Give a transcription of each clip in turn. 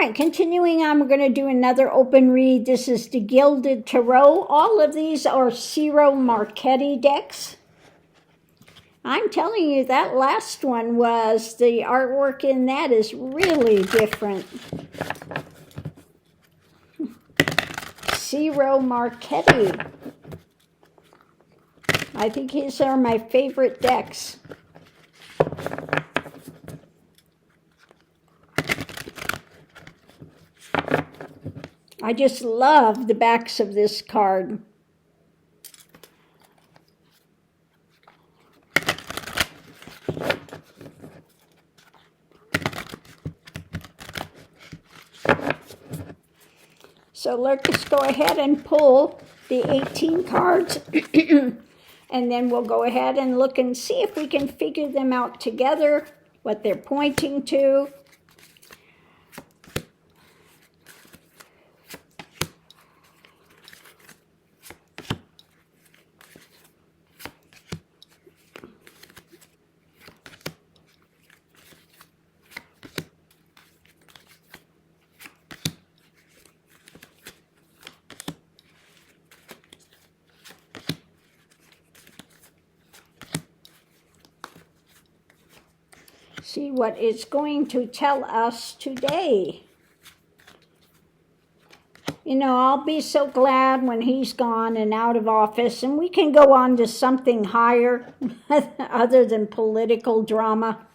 right, continuing on, we're going to do another open read. This is the Gilded Tarot. All of these are Ciro Marchetti decks. I'm telling you, that last one was, the artwork in that is really different. Ciro Marchetti. I think these are my favorite decks. I just love the backs of this card. So let's go ahead and pull the 18 cards, and then we'll go ahead and look and see if we can figure them out together, what they're pointing to. See what it's going to tell us today. You know, I'll be so glad when he's gone and out of office and we can go on to something higher other than political drama.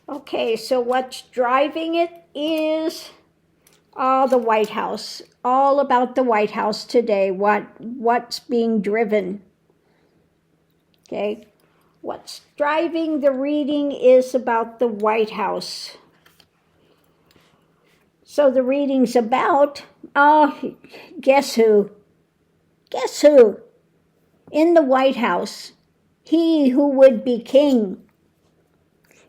Okay, so what's driving it is the White House. All about the White House today. What's being driven. Okay. What's driving the reading is about the White House. So the reading's about, guess who? Guess who? In the White House, he who would be king.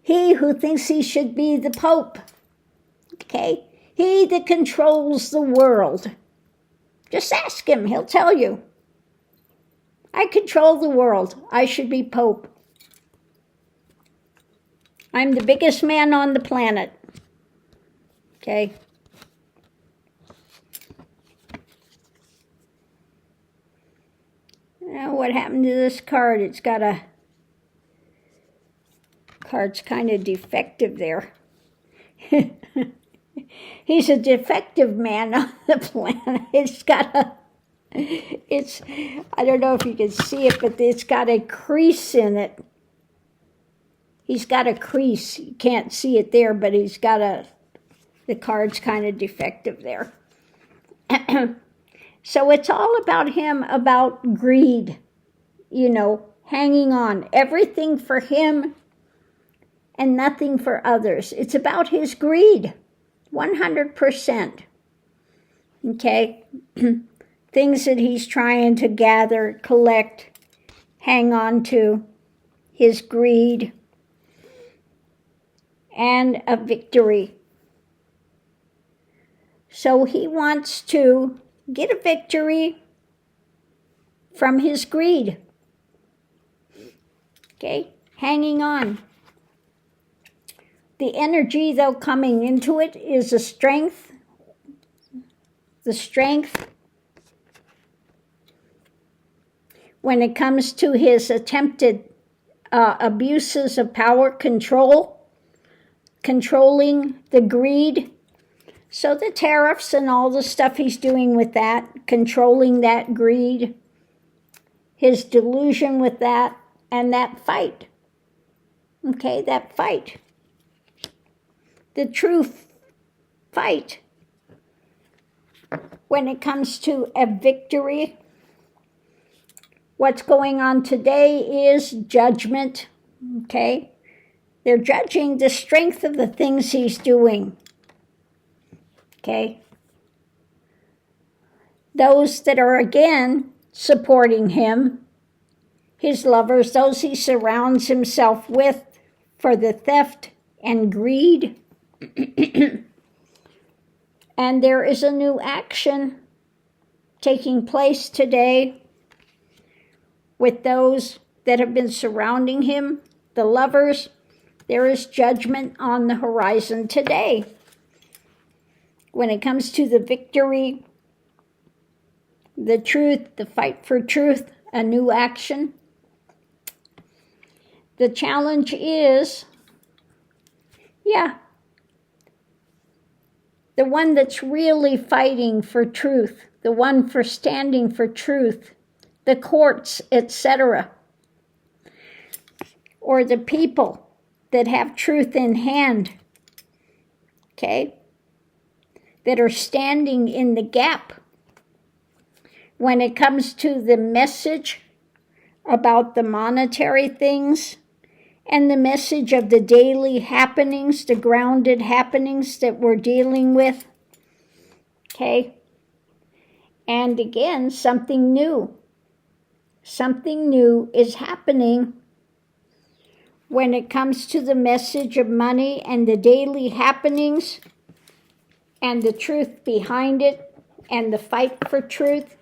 He who thinks he should be the Pope. Okay? He that controls the world. Just ask him, he'll tell you. I control the world. I should be Pope. I'm the biggest man on the planet. Okay? Now, what happened to this card? It's got a... Card's kind of defective there. He's a defective man on the planet. It's got a... I don't know if you can see it, but it's got a crease in it. He's got a crease. You can't see it there, but he's got a... The card's kind of defective there. So it's all about him, about greed. You know, hanging on. Everything for him and nothing for others. It's about his greed. 100%. Okay? Things that he's trying to gather, collect, hang on to, his greed, and a victory. So he wants to get a victory from his greed. Okay? Hanging on. The energy, though, coming into it is a strength. The strength when it comes to his attempted abuses of power, controlling the greed. So the tariffs and all the stuff he's doing with that, controlling that greed, his delusion with that, and that fight. Okay, that fight. The true fight. When it comes to a victory, what's going on today is judgment, okay? They're judging the strength of the things he's doing, okay? Those that are, again, supporting him, his lovers, those he surrounds himself with for the theft and greed. And there is a new action taking place today with those that have been surrounding him, the lovers, there is judgment on the horizon today. When it comes to the victory, the truth, the fight for truth, a new action, the challenge is, the one that's really fighting for truth, the one for standing for truth, the courts, etc., or the people that have truth in hand, okay, that are standing in the gap when it comes to the message about the monetary things and the message of the daily happenings, the grounded happenings that we're dealing with, okay? And again, something new. Something new is happening when it comes to the message of money and the daily happenings and the truth behind it and the fight for truth,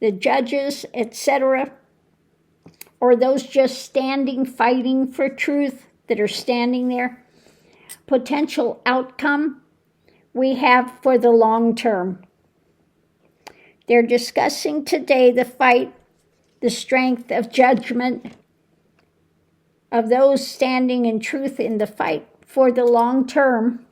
the judges, etc., or those just standing, fighting for truth that are standing there. Potential outcome we have for the long term. They're discussing today the fight, the strength of judgment of those standing in truth in the fight for the long term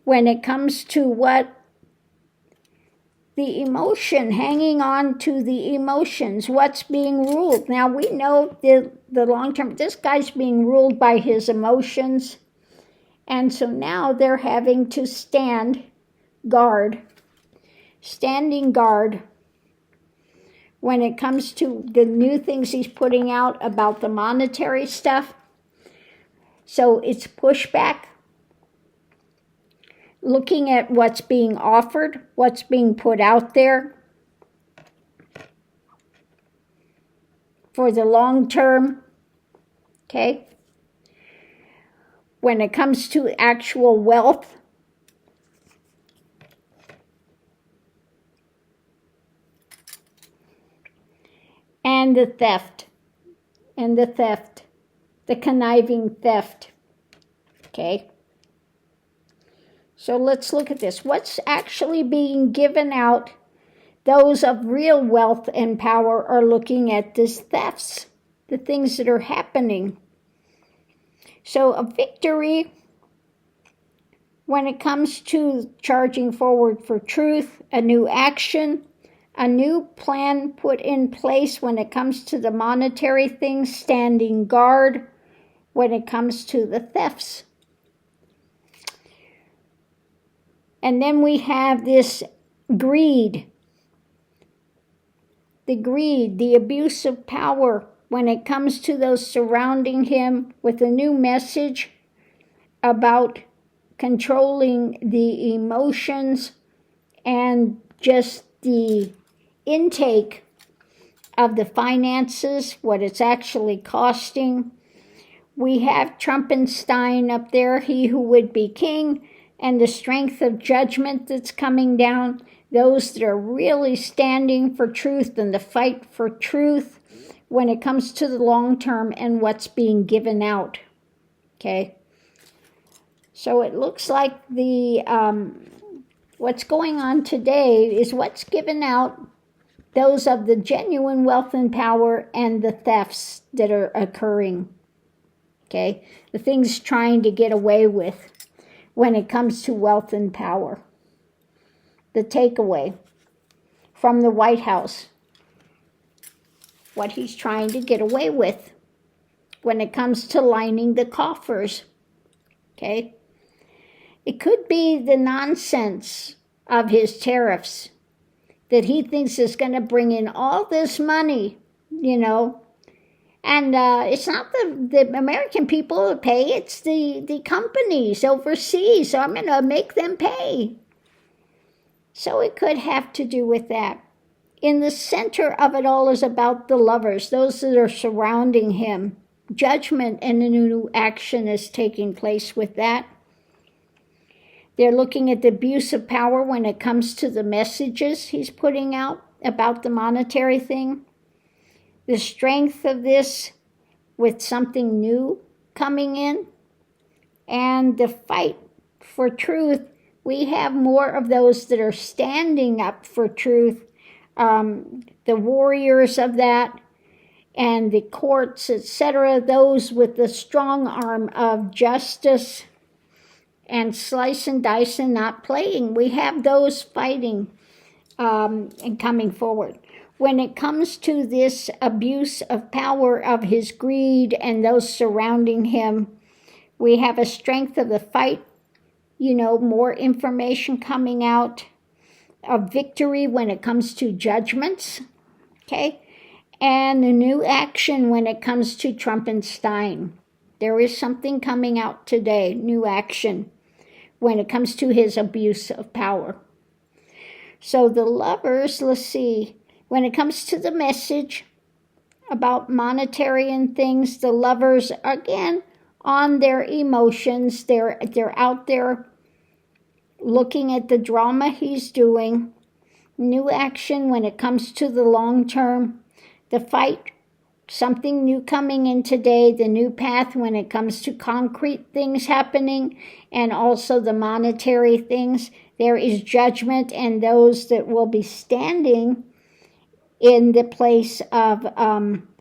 when it comes to what the emotion, hanging on to the emotions, what's being ruled. Now we know the long term, this guy's being ruled by his emotions, and so now they're having to standing guard when it comes to the new things he's putting out about the monetary stuff. So it's pushback, looking at what's being offered, what's being put out there for the long term, okay? When it comes to actual wealth, and the theft, the conniving theft, okay? So let's look at this. What's actually being given out? Those of real wealth and power are looking at these thefts, the things that are happening. So a victory when it comes to charging forward for truth, a new action, a new plan put in place when it comes to the monetary things, standing guard when it comes to the thefts. And then we have this greed, the abuse of power when it comes to those surrounding him with a new message about controlling the emotions and just the intake of the finances, what it's actually costing. We have Trumpenstein up there, he who would be king, and the strength of judgment that's coming down, those that are really standing for truth and the fight for truth when it comes to the long term and what's being given out, okay? So it looks like the what's going on today is what's given out, those of the genuine wealth and power and the thefts that are occurring, okay? The things trying to get away with when it comes to wealth and power. The takeaway from the White House, what he's trying to get away with when it comes to lining the coffers, okay? It could be the nonsense of his tariffs that he thinks is going to bring in all this money, you know, and it's not the American people that pay, it's the companies overseas, so I'm going to make them pay. So it could have to do with that. In the center of it all is about the lovers, those that are surrounding him. Judgment and a new action is taking place with that. They're looking at the abuse of power when it comes to the messages he's putting out about the monetary thing. The strength of this with something new coming in. And the fight for truth. We have more of those that are standing up for truth. The warriors of that. And the courts, etc., those with the strong arm of justice and slice and dice and not playing. We have those fighting and coming forward. When it comes to this abuse of power of his greed and those surrounding him, we have a strength of the fight, more information coming out, a victory when it comes to judgments, okay? And a new action when it comes to Trumpenstein. There is something coming out today, new action, when it comes to his abuse of power. So the lovers, let's see, when it comes to the message about monetary and things, the lovers, again, on their emotions, they're out there looking at the drama he's doing. New action when it comes to the long term. The fight, something new coming in today, the new path when it comes to concrete things happening, and also the monetary things. There is judgment and those that will be standing in the place of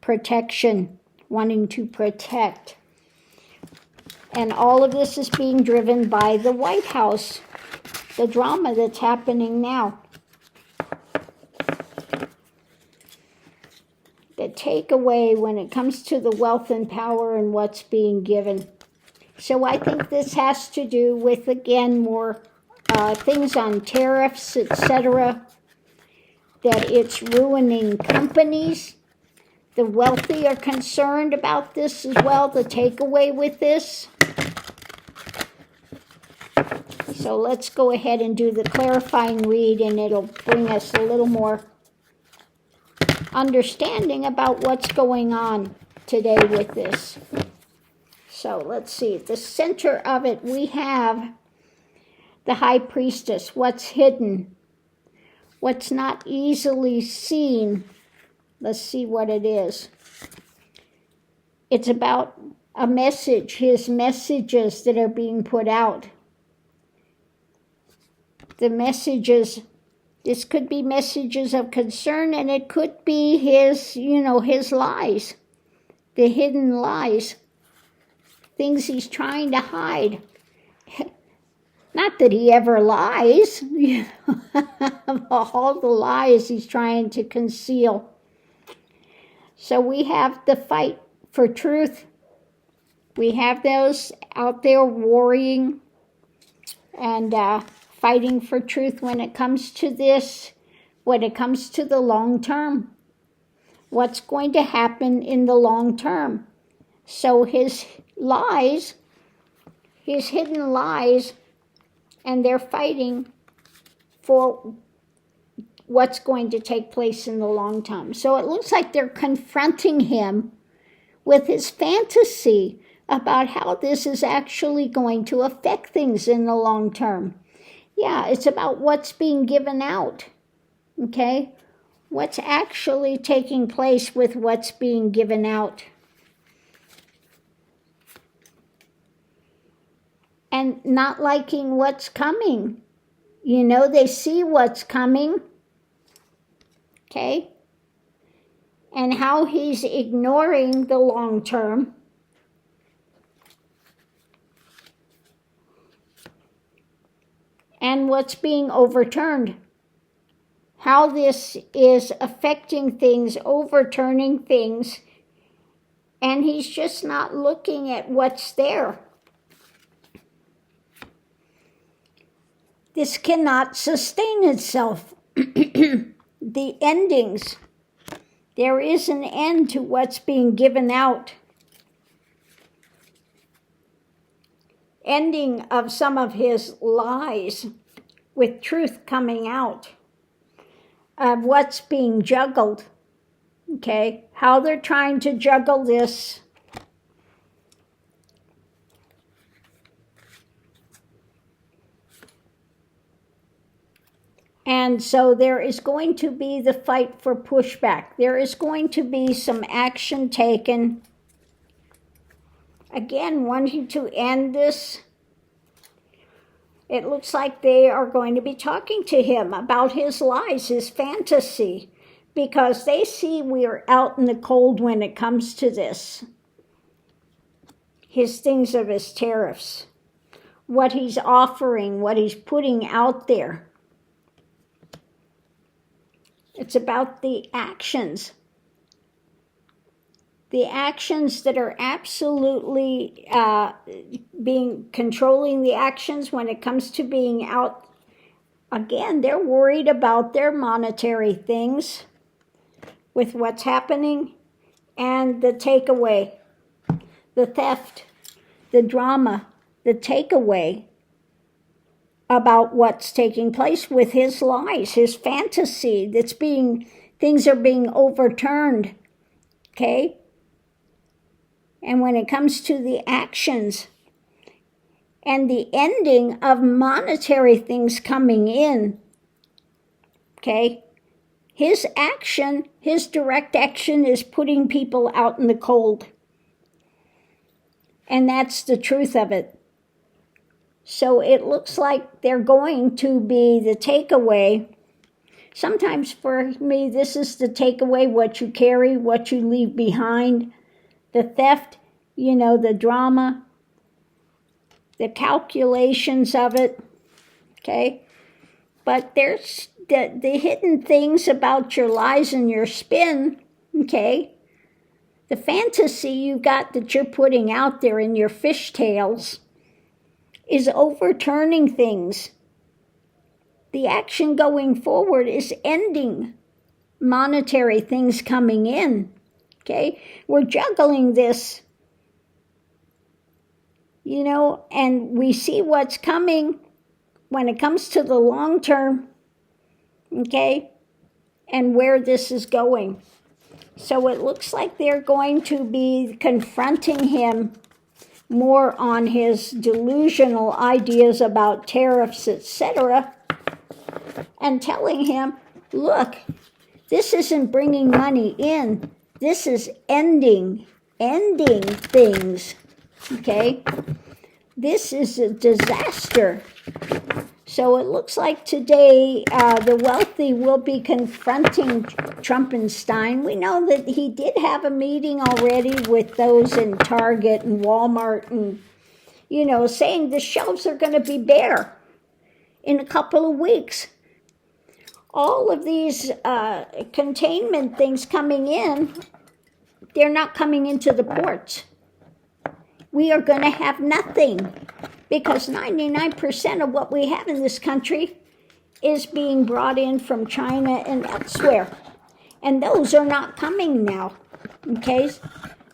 protection, wanting to protect. And all of this is being driven by the White House, the drama that's happening now. The takeaway when it comes to the wealth and power and what's being given. So I think this has to do with, again, more things on tariffs, etc., that it's ruining companies. The wealthy are concerned about this as well, the takeaway with this. So let's go ahead and do the clarifying read, and it'll bring us a little more understanding about what's going on today with this. So let's see. At the center of it, we have the High Priestess. What's hidden? What's not easily seen? Let's see what it is. It's about a message, his messages that are being put out. The messages, this could be messages of concern, and it could be his, his lies, the hidden lies, things he's trying to hide. Not that he ever lies, all the lies he's trying to conceal. So we have the fight for truth. We have those out there worrying and fighting for truth when it comes to this, when it comes to the long term. What's going to happen in the long term? So his lies, his hidden lies, and they're fighting for what's going to take place in the long term. So it looks like they're confronting him with his fantasy about how this is actually going to affect things in the long term. Yeah, it's about what's being given out, okay? What's actually taking place with what's being given out. And not liking what's coming. They see what's coming, okay? And how he's ignoring the long term. And what's being overturned. How this is affecting things, overturning things, and he's just not looking at what's there. This cannot sustain itself. The endings. There is an end to what's being given out. Ending of some of his lies with truth coming out of what's being juggled, okay? How they're trying to juggle this. And so there is going to be the fight for pushback. There is going to be some action taken. Again, wanting to end this. It looks like they are going to be talking to him about his lies, his fantasy, because they see we are out in the cold when it comes to this. His things of his tariffs, what he's offering, what he's putting out there. It's about the actions. The actions that are absolutely controlling the actions when it comes to being out. Again, they're worried about their monetary things with what's happening and the takeaway, the theft, the drama, the takeaway about what's taking place with his lies, his fantasy things are being overturned, okay? And when it comes to the actions and the ending of monetary things coming in, okay, his action, his direct action is putting people out in the cold. And that's the truth of it. So it looks like they're going to be the takeaway. Sometimes for me, this is the takeaway, what you carry, what you leave behind. The theft, the drama, the calculations of it, okay? But there's the hidden things about your lies and your spin, okay? The fantasy you got that you're putting out there in your fishtails is overturning things. The action going forward is ending monetary things coming in. Okay, we're juggling this, and we see what's coming when it comes to the long term, okay, and where this is going. So it looks like they're going to be confronting him more on his delusional ideas about tariffs, etc., and telling him, look, this isn't bringing money in. This is ending things, okay? This is a disaster. So it looks like today the wealthy will be confronting Trumpenstein. We know that he did have a meeting already with those in Target and Walmart and, saying the shelves are going to be bare in a couple of weeks. All of these containment things coming in, they're not coming into the ports. We are going to have nothing because 99% of what we have in this country is being brought in from China and elsewhere. And those are not coming now, okay?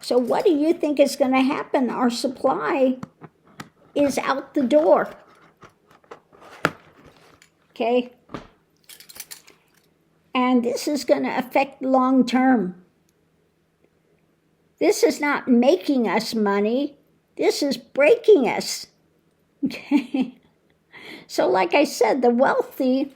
So what do you think is going to happen? Our supply is out the door, okay? And this is going to affect long term. This is not making us money. This is breaking us. Okay? So like I said, the wealthy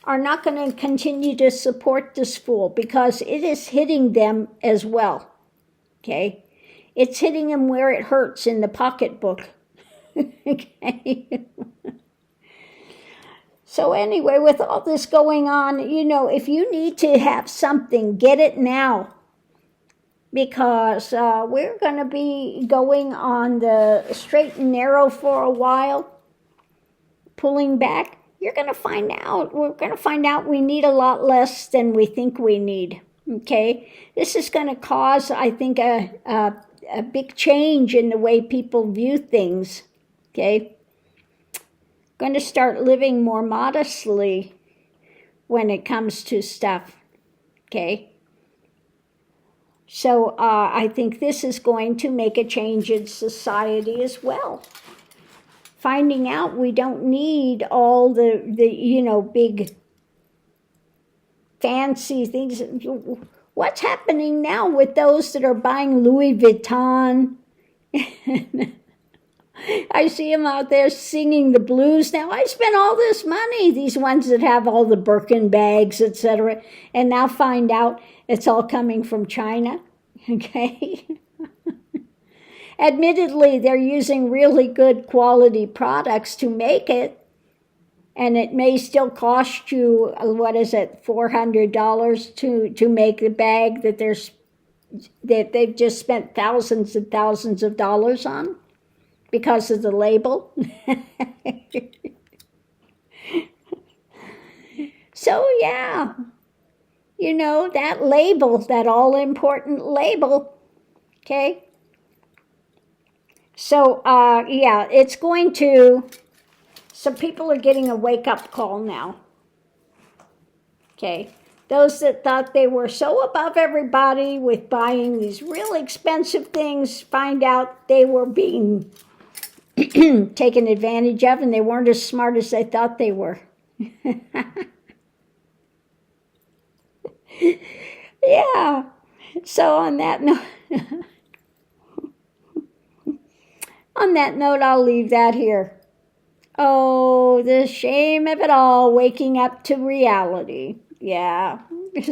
are not going to continue to support this fool because it is hitting them as well. Okay? It's hitting them where it hurts in the pocketbook. Okay? So anyway, with all this going on, if you need to have something, get it now. Because we're going to be going on the straight and narrow for a while, pulling back. We're going to find out we need a lot less than we think we need, okay? This is going to cause, I think, a big change in the way people view things, okay? Going to start living more modestly when it comes to stuff, okay? So I think this is going to make a change in society as well. Finding out we don't need all the big fancy things. What's happening now with those that are buying Louis Vuitton I see them out there singing the blues. Now, I spent all this money, these ones that have all the Birkin bags, etc., and now find out it's all coming from China, okay? Admittedly, they're using really good quality products to make it, and it may still cost you, what is it, $400 to make the bag that they've just spent thousands and thousands of dollars on because of the label. So yeah, you know, that label, that all-important label, okay? So yeah, it's going to, some people are getting a wake-up call now, okay? Those that thought they were so above everybody with buying these really expensive things find out they were being taken advantage of, and they weren't as smart as they thought they were. Yeah. So on that note, I'll leave that here. Oh, the shame of it all, waking up to reality. Yeah.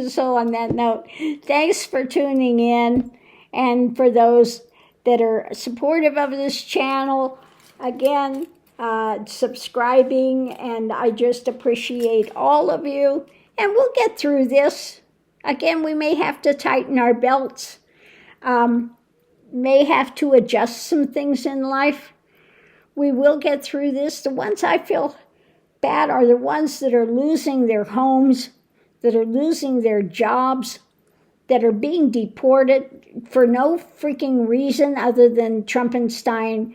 So on that note, thanks for tuning in, and for those that are supportive of this channel, again, subscribing, and I just appreciate all of you, and we'll get through this. Again, we may have to tighten our belts, may have to adjust some things in life. We will get through this. The ones I feel bad are the ones that are losing their homes, that are losing their jobs, that are being deported for no freaking reason other than Trumpenstein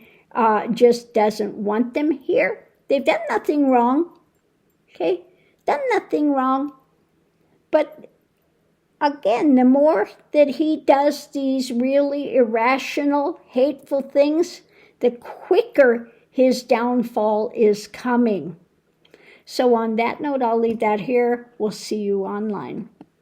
just doesn't want them here. They've done nothing wrong, okay? Done nothing wrong. But again, the more that he does these really irrational, hateful things, the quicker his downfall is coming. So on that note, I'll leave that here. We'll see you online.